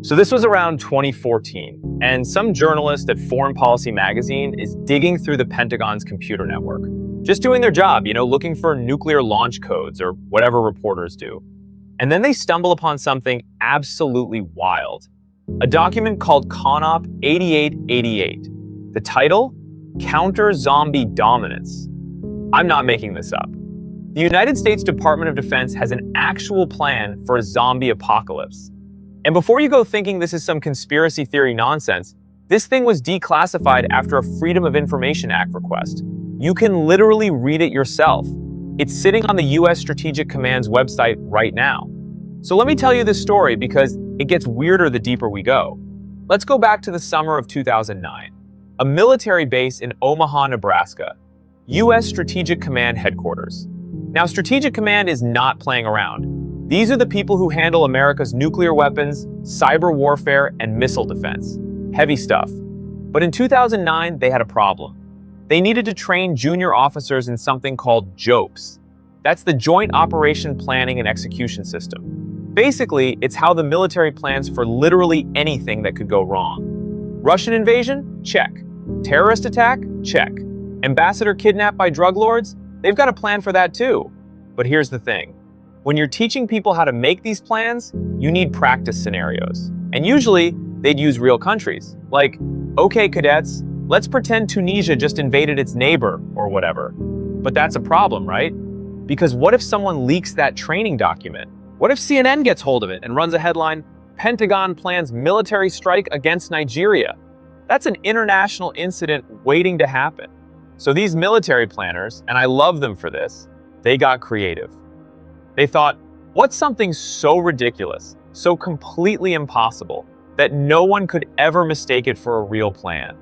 So this was around 2014, and some journalist at Foreign Policy magazine is digging through the Pentagon's computer network. Just doing their job, looking for nuclear launch codes or whatever reporters do. And then they stumble upon something absolutely wild. A document called CONOP 8888. The title? Counter-Zombie Dominance. I'm not making this up. The United States Department of Defense has an actual plan for a zombie apocalypse. And before you go thinking this is some conspiracy theory nonsense, this thing was declassified after a Freedom of Information Act request. You can literally read it yourself. It's sitting on the US Strategic Command's website right now. So let me tell you this story because it gets weirder the deeper we go. Let's go back to the summer of 2009. A military base in Omaha, Nebraska. US Strategic Command headquarters. Now, Strategic Command is not playing around. These are the people who handle America's nuclear weapons, cyber warfare, and missile defense. Heavy stuff. But in 2009, they had a problem. They needed to train junior officers in something called JOPS. That's the Joint Operation Planning and Execution System. Basically, it's how the military plans for literally anything that could go wrong. Russian invasion? Check. Terrorist attack? Check. Ambassador kidnapped by drug lords? They've got a plan for that too. But here's the thing. When you're teaching people how to make these plans, you need practice scenarios. And usually, they'd use real countries. Like, okay, cadets, let's pretend Tunisia just invaded its neighbor, or whatever. But that's a problem, right? Because what if someone leaks that training document? What if CNN gets hold of it and runs a headline, Pentagon plans military strike against Nigeria? That's an international incident waiting to happen. So these military planners, and I love them for this, they got creative. They thought, what's something so ridiculous, so completely impossible, that no one could ever mistake it for a real plan?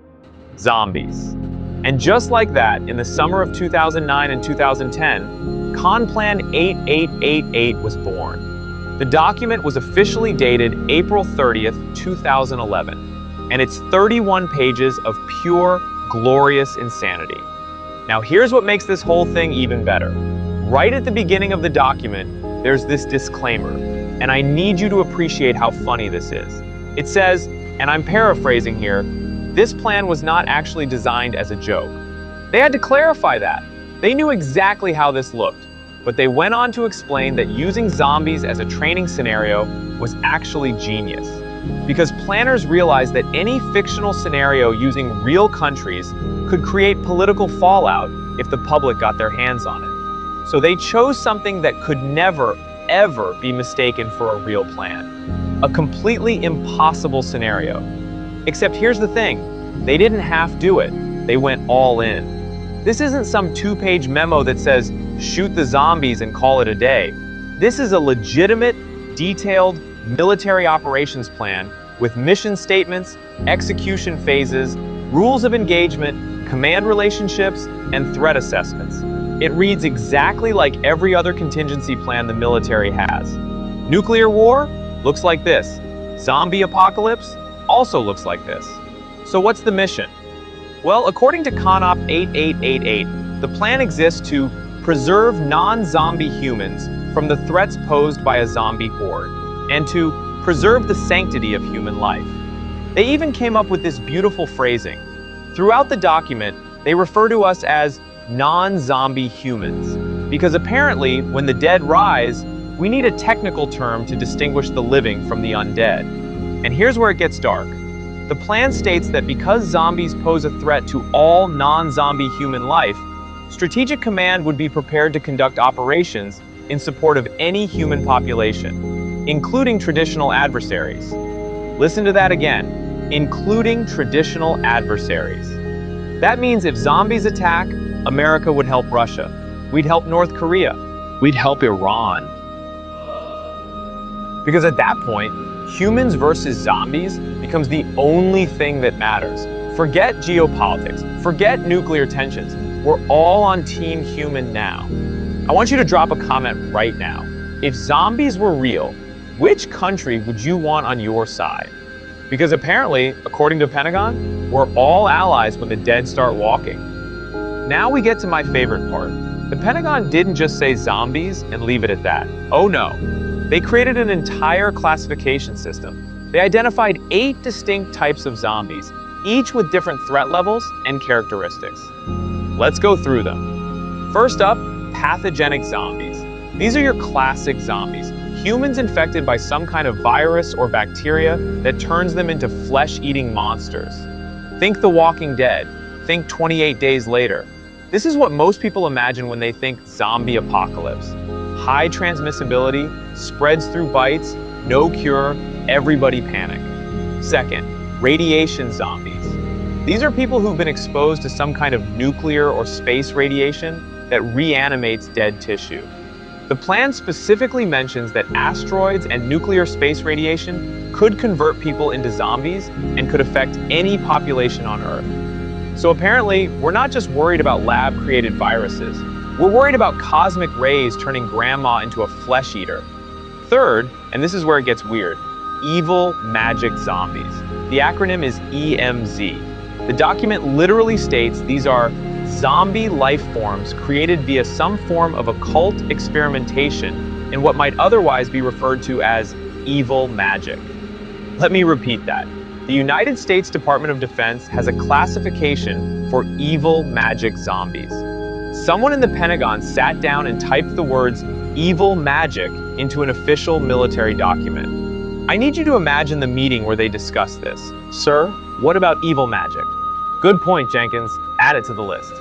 Zombies. And just like that, in the summer of 2009 and 2010, ConPlan 8888 was born. The document was officially dated April 30th, 2011, and it's 31 pages of pure, glorious insanity. Now here's what makes this whole thing even better. Right at the beginning of the document, there's this disclaimer, and I need you to appreciate how funny this is. It says, and I'm paraphrasing here, this plan was not actually designed as a joke. They had to clarify that. They knew exactly how this looked, but they went on to explain that using zombies as a training scenario was actually genius. Because planners realized that any fictional scenario using real countries could create political fallout if the public got their hands on it. So they chose something that could never, ever be mistaken for a real plan. A completely impossible scenario. Except here's the thing, they didn't half do it, they went all in. This isn't some 2-page memo that says, shoot the zombies and call it a day. This is a legitimate, detailed military operations plan with mission statements, execution phases, rules of engagement, command relationships, and threat assessments. It reads exactly like every other contingency plan the military has. Nuclear war? Looks like this. Zombie apocalypse? Also looks like this. So what's the mission? Well, according to CONOP 8888, the plan exists to preserve non-zombie humans from the threats posed by a zombie horde, and to preserve the sanctity of human life. They even came up with this beautiful phrasing. Throughout the document, they refer to us as non-zombie humans, because apparently, when the dead rise, we need a technical term to distinguish the living from the undead. And here's where it gets dark. The plan states that because zombies pose a threat to all non-zombie human life, Strategic Command would be prepared to conduct operations in support of any human population, including traditional adversaries. Listen to that again, including traditional adversaries. That means if zombies attack, America would help Russia. We'd help North Korea. We'd help Iran. Because at that point, humans versus zombies becomes the only thing that matters. Forget geopolitics. Forget nuclear tensions. We're all on Team Human now. I want you to drop a comment right now. If zombies were real, which country would you want on your side? Because apparently, according to Pentagon, we're all allies when the dead start walking. Now we get to my favorite part. The Pentagon didn't just say zombies and leave it at that. Oh no. They created an entire classification system. They identified 8 distinct types of zombies, each with different threat levels and characteristics. Let's go through them. First up, pathogenic zombies. These are your classic zombies, humans infected by some kind of virus or bacteria that turns them into flesh-eating monsters. Think The Walking Dead. Think 28 Days Later. This is what most people imagine when they think zombie apocalypse. High transmissibility, spreads through bites, no cure, everybody panic. Second, radiation zombies. These are people who've been exposed to some kind of nuclear or space radiation that reanimates dead tissue. The plan specifically mentions that asteroids and nuclear space radiation could convert people into zombies and could affect any population on Earth. So apparently, we're not just worried about lab-created viruses. We're worried about cosmic rays turning grandma into a flesh eater. Third, and this is where it gets weird, evil magic zombies. The acronym is EMZ. The document literally states these are zombie life forms created via some form of occult experimentation in what might otherwise be referred to as evil magic. Let me repeat that. The United States Department of Defense has a classification for evil magic zombies. Someone in the Pentagon sat down and typed the words evil magic into an official military document. I need you to imagine the meeting where they discuss this. Sir, what about evil magic? Good point, Jenkins. Add it to the list.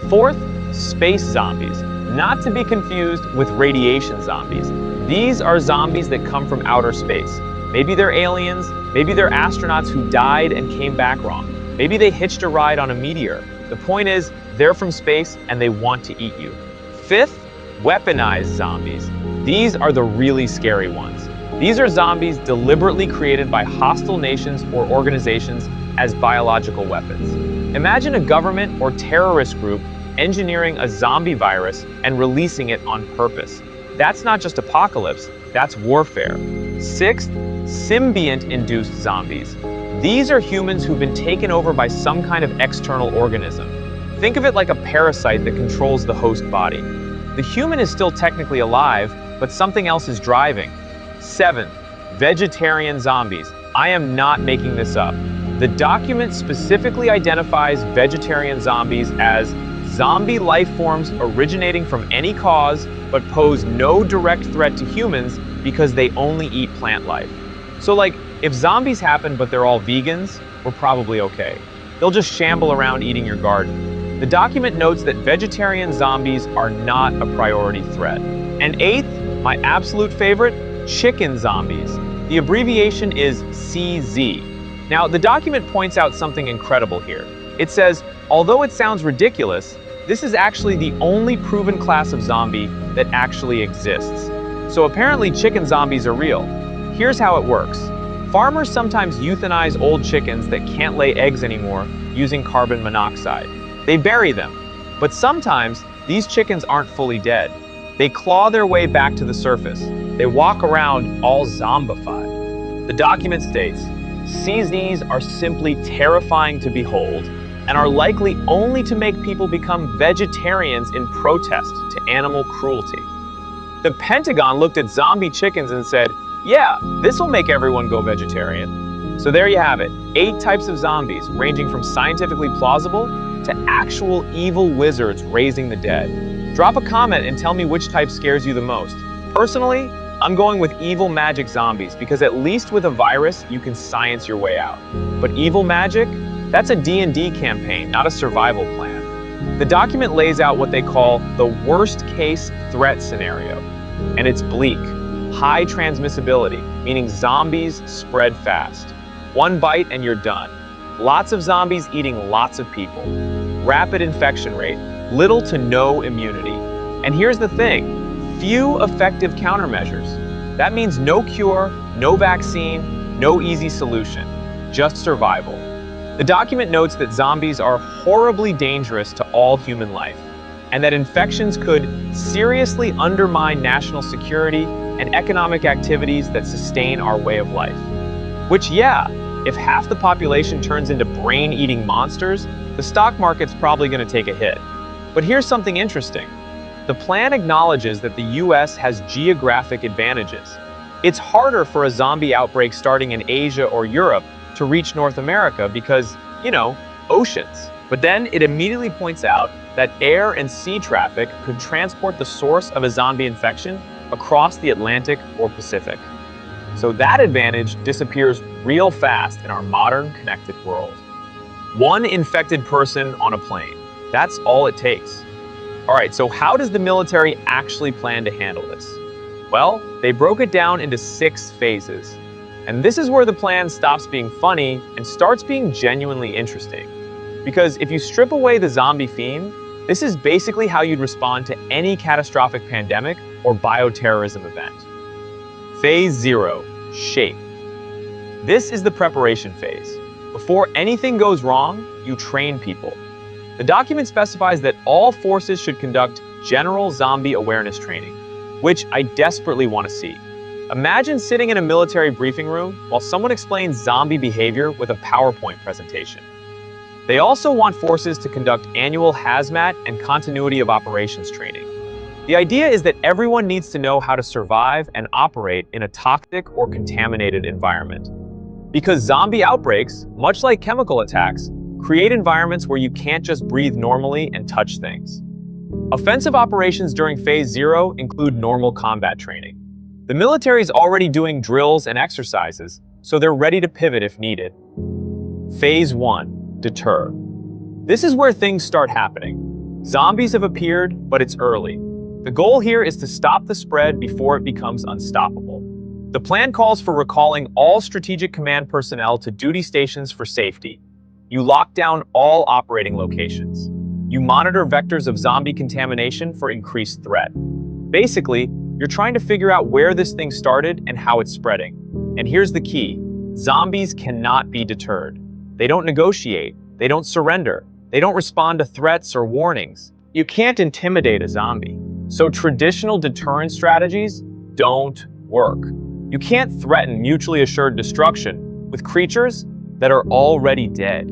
Fourth, space zombies. Not to be confused with radiation zombies. These are zombies that come from outer space. Maybe they're aliens, maybe they're astronauts who died and came back wrong. Maybe they hitched a ride on a meteor. The point is, they're from space and they want to eat you. Fifth, weaponized zombies. These are the really scary ones. These are zombies deliberately created by hostile nations or organizations as biological weapons. Imagine a government or terrorist group engineering a zombie virus and releasing it on purpose. That's not just apocalypse, that's warfare. Sixth, symbiont-induced zombies. These are humans who've been taken over by some kind of external organism. Think of it like a parasite that controls the host body. The human is still technically alive, but something else is driving. Seventh, vegetarian zombies. I am not making this up. The document specifically identifies vegetarian zombies as zombie life forms originating from any cause but pose no direct threat to humans because they only eat plant life. So like, if zombies happen but they're all vegans, we're probably okay. They'll just shamble around eating your garden. The document notes that vegetarian zombies are not a priority threat. And eighth, my absolute favorite, chicken zombies. The abbreviation is CZ. Now, the document points out something incredible here. It says, although it sounds ridiculous, this is actually the only proven class of zombie that actually exists. So apparently chicken zombies are real. Here's how it works. Farmers sometimes euthanize old chickens that can't lay eggs anymore using carbon monoxide. They bury them. But sometimes these chickens aren't fully dead. They claw their way back to the surface. They walk around all zombified. The document states, CZs are simply terrifying to behold and are likely only to make people become vegetarians in protest to animal cruelty. The Pentagon looked at zombie chickens and said, yeah, this will make everyone go vegetarian. So there you have it, 8 types of zombies ranging from scientifically plausible to actual evil wizards raising the dead. Drop a comment and tell me which type scares you the most. Personally, I'm going with evil magic zombies because at least with a virus, you can science your way out. But evil magic? That's a D&D campaign, not a survival plan. The document lays out what they call the worst case threat scenario. And it's bleak. High transmissibility, meaning zombies spread fast. One bite and you're done. Lots of zombies eating lots of people. Rapid infection rate, little to no immunity. And here's the thing. Few effective countermeasures. That means no cure, no vaccine, no easy solution, just survival. The document notes that zombies are horribly dangerous to all human life, and that infections could seriously undermine national security and economic activities that sustain our way of life. Which, yeah, if half the population turns into brain-eating monsters, the stock market's probably going to take a hit. But here's something interesting. The plan acknowledges that the US has geographic advantages. It's harder for a zombie outbreak starting in Asia or Europe to reach North America because, oceans. But then it immediately points out that air and sea traffic could transport the source of a zombie infection across the Atlantic or Pacific. So that advantage disappears real fast in our modern connected world. One infected person on a plane. That's all it takes. All right, so how does the military actually plan to handle this? Well, they broke it down into 6 phases. And this is where the plan stops being funny and starts being genuinely interesting. Because if you strip away the zombie theme, this is basically how you'd respond to any catastrophic pandemic or bioterrorism event. Phase 0, shape. This is the preparation phase. Before anything goes wrong, you train people. The document specifies that all forces should conduct general zombie awareness training, which I desperately want to see. Imagine sitting in a military briefing room while someone explains zombie behavior with a PowerPoint presentation. They also want forces to conduct annual hazmat and continuity of operations training. The idea is that everyone needs to know how to survive and operate in a toxic or contaminated environment. Because zombie outbreaks, much like chemical attacks, create environments where you can't just breathe normally and touch things. Offensive operations during Phase 0 include normal combat training. The military is already doing drills and exercises, so they're ready to pivot if needed. Phase 1, deter. This is where things start happening. Zombies have appeared, but it's early. The goal here is to stop the spread before it becomes unstoppable. The plan calls for recalling all strategic command personnel to duty stations for safety. You lock down all operating locations. You monitor vectors of zombie contamination for increased threat. Basically, you're trying to figure out where this thing started and how it's spreading. And here's the key. Zombies cannot be deterred. They don't negotiate. They don't surrender. They don't respond to threats or warnings. You can't intimidate a zombie. So traditional deterrence strategies don't work. You can't threaten mutually assured destruction with creatures that are already dead.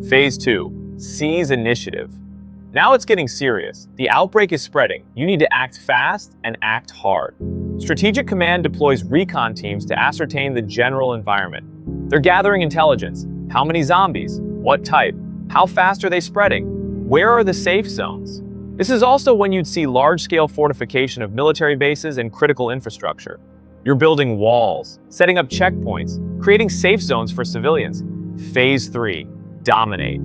Phase 2, seize initiative. Now it's getting serious. The outbreak is spreading. You need to act fast and act hard. Strategic Command deploys recon teams to ascertain the general environment. They're gathering intelligence. How many zombies? What type? How fast are they spreading? Where are the safe zones? This is also when you'd see large-scale fortification of military bases and critical infrastructure. You're building walls, setting up checkpoints, creating safe zones for civilians. Phase 3, dominate.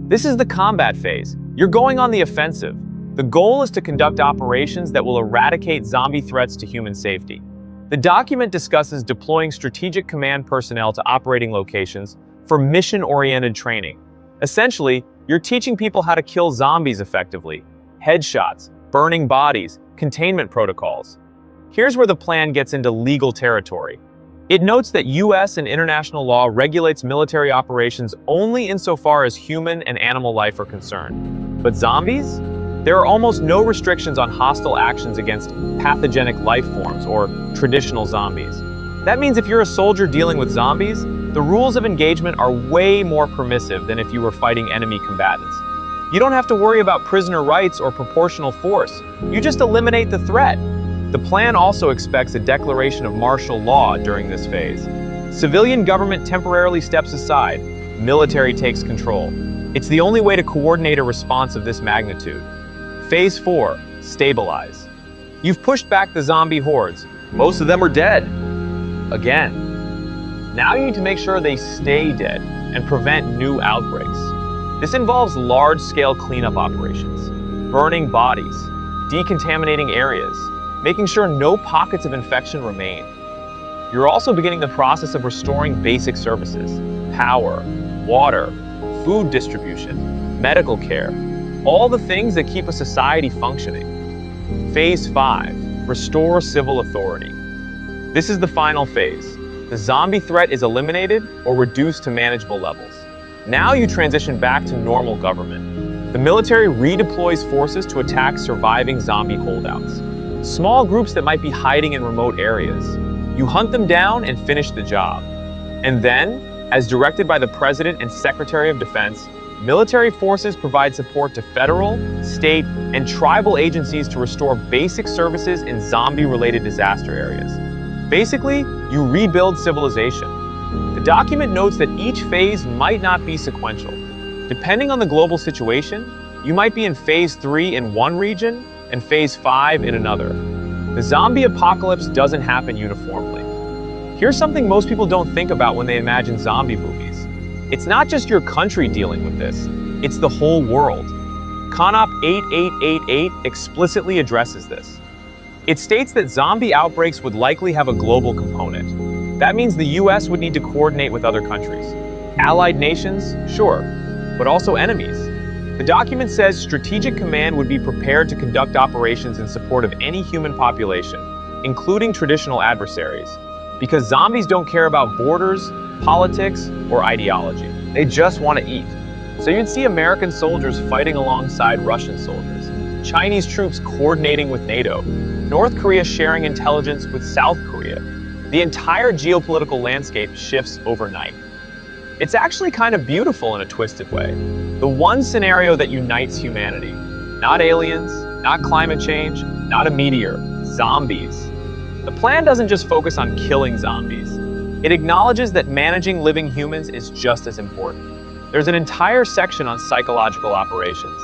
This is the combat phase. You're going on the offensive. The goal is to conduct operations that will eradicate zombie threats to human safety. The document discusses deploying strategic command personnel to operating locations for mission-oriented training. Essentially, you're teaching people how to kill zombies effectively. Headshots, burning bodies, containment protocols. Here's where the plan gets into legal territory. It notes that US and international law regulates military operations only insofar as human and animal life are concerned. But zombies? There are almost no restrictions on hostile actions against pathogenic life forms or traditional zombies. That means if you're a soldier dealing with zombies, the rules of engagement are way more permissive than if you were fighting enemy combatants. You don't have to worry about prisoner rights or proportional force. You just eliminate the threat. The plan also expects a declaration of martial law during this phase. Civilian government temporarily steps aside. Military takes control. It's the only way to coordinate a response of this magnitude. Phase 4, stabilize. You've pushed back the zombie hordes. Most of them are dead. Again. Now you need to make sure they stay dead and prevent new outbreaks. This involves large-scale cleanup operations, burning bodies, decontaminating areas, making sure no pockets of infection remain. You're also beginning the process of restoring basic services, power, water, food distribution, medical care, all the things that keep a society functioning. Phase 5, restore civil authority. This is the final phase. The zombie threat is eliminated or reduced to manageable levels. Now you transition back to normal government. The military redeploys forces to attack surviving zombie holdouts. Small groups that might be hiding in remote areas. You hunt them down and finish the job. And then, as directed by the President and Secretary of Defense, military forces provide support to federal, state, and tribal agencies to restore basic services in zombie-related disaster areas. Basically, you rebuild civilization. The document notes that each phase might not be sequential. Depending on the global situation, you might be in phase 3 in one region and phase 5 in another. The zombie apocalypse doesn't happen uniformly. Here's something most people don't think about when they imagine zombie movies. It's not just your country dealing with this, it's the whole world. CONOP 8888 explicitly addresses this. It states that zombie outbreaks would likely have a global component. That means the US would need to coordinate with other countries. Allied nations, sure, but also enemies. The document says Strategic Command would be prepared to conduct operations in support of any human population, including traditional adversaries, because zombies don't care about borders, politics, or ideology. They just want to eat. So you'd see American soldiers fighting alongside Russian soldiers, Chinese troops coordinating with NATO, North Korea sharing intelligence with South Korea. The entire geopolitical landscape shifts overnight. It's actually kind of beautiful in a twisted way. The one scenario that unites humanity. Not aliens, not climate change, not a meteor, zombies. The plan doesn't just focus on killing zombies. It acknowledges that managing living humans is just as important. There's an entire section on psychological operations.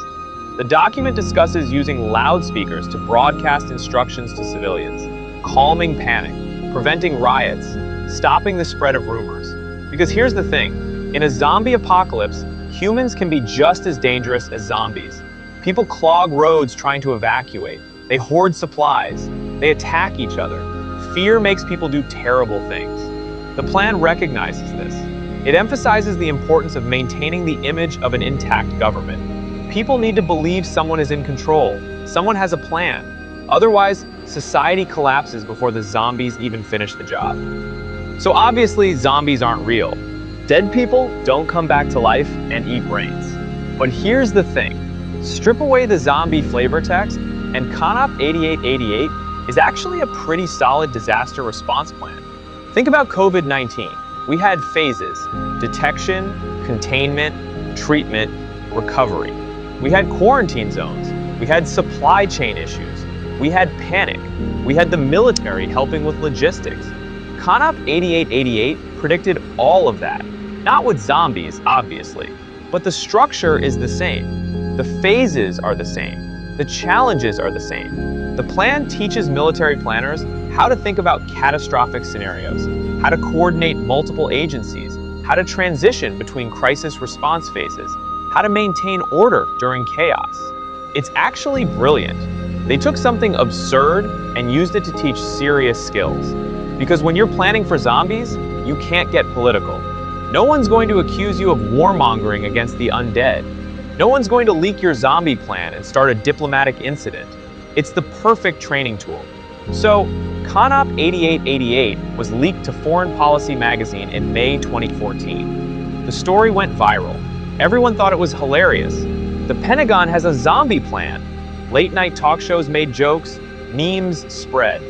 The document discusses using loudspeakers to broadcast instructions to civilians, calming panic, preventing riots, stopping the spread of rumors. Because here's the thing, in a zombie apocalypse, humans can be just as dangerous as zombies. People clog roads trying to evacuate. They hoard supplies. They attack each other. Fear makes people do terrible things. The plan recognizes this. It emphasizes the importance of maintaining the image of an intact government. People need to believe someone is in control, someone has a plan. Otherwise, society collapses before the zombies even finish the job. So obviously, zombies aren't real. Dead people don't come back to life and eat brains. But here's the thing. Strip away the zombie flavor text, and CONOP 8888 is actually a pretty solid disaster response plan. Think about COVID-19. We had phases: detection, containment, treatment, recovery. We had quarantine zones. We had supply chain issues. We had panic. We had the military helping with logistics. CONOP 8888 predicted all of that. Not with zombies, obviously, but the structure is the same. The phases are the same. The challenges are the same. The plan teaches military planners how to think about catastrophic scenarios, how to coordinate multiple agencies, how to transition between crisis response phases, how to maintain order during chaos. It's actually brilliant. They took something absurd and used it to teach serious skills. Because when you're planning for zombies, you can't get political. No one's going to accuse you of warmongering against the undead. No one's going to leak your zombie plan and start a diplomatic incident. It's the perfect training tool. So, CONOP 8888 was leaked to Foreign Policy magazine in May 2014. The story went viral. Everyone thought it was hilarious. The Pentagon has a zombie plan. Late-night talk shows made jokes, memes spread.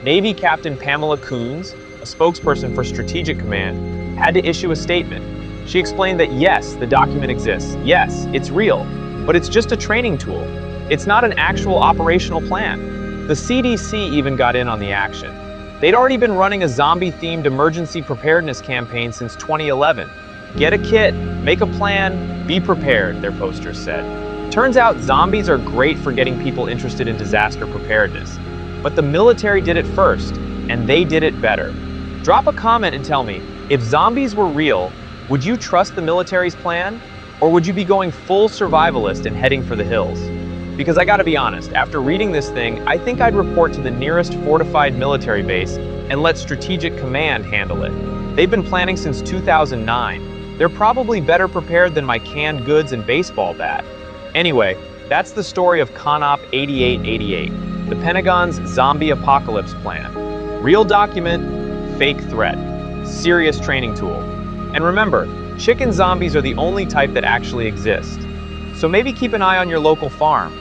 Navy Captain Pamela Coons, a spokesperson for Strategic Command, had to issue a statement. She explained that yes, the document exists. Yes, it's real, but it's just a training tool. It's not an actual operational plan. The CDC even got in on the action. They'd already been running a zombie-themed emergency preparedness campaign since 2011. Get a kit, make a plan, be prepared, their posters said. Turns out zombies are great for getting people interested in disaster preparedness. But the military did it first, and they did it better. Drop a comment and tell me, if zombies were real, would you trust the military's plan? Or would you be going full survivalist and heading for the hills? Because I gotta be honest, after reading this thing, I think I'd report to the nearest fortified military base and let Strategic Command handle it. They've been planning since 2009. They're probably better prepared than my canned goods and baseball bat. Anyway, that's the story of CONOP 8888, the Pentagon's zombie apocalypse plan. Real document, fake threat. Serious training tool. And remember, chicken zombies are the only type that actually exist. So maybe keep an eye on your local farm.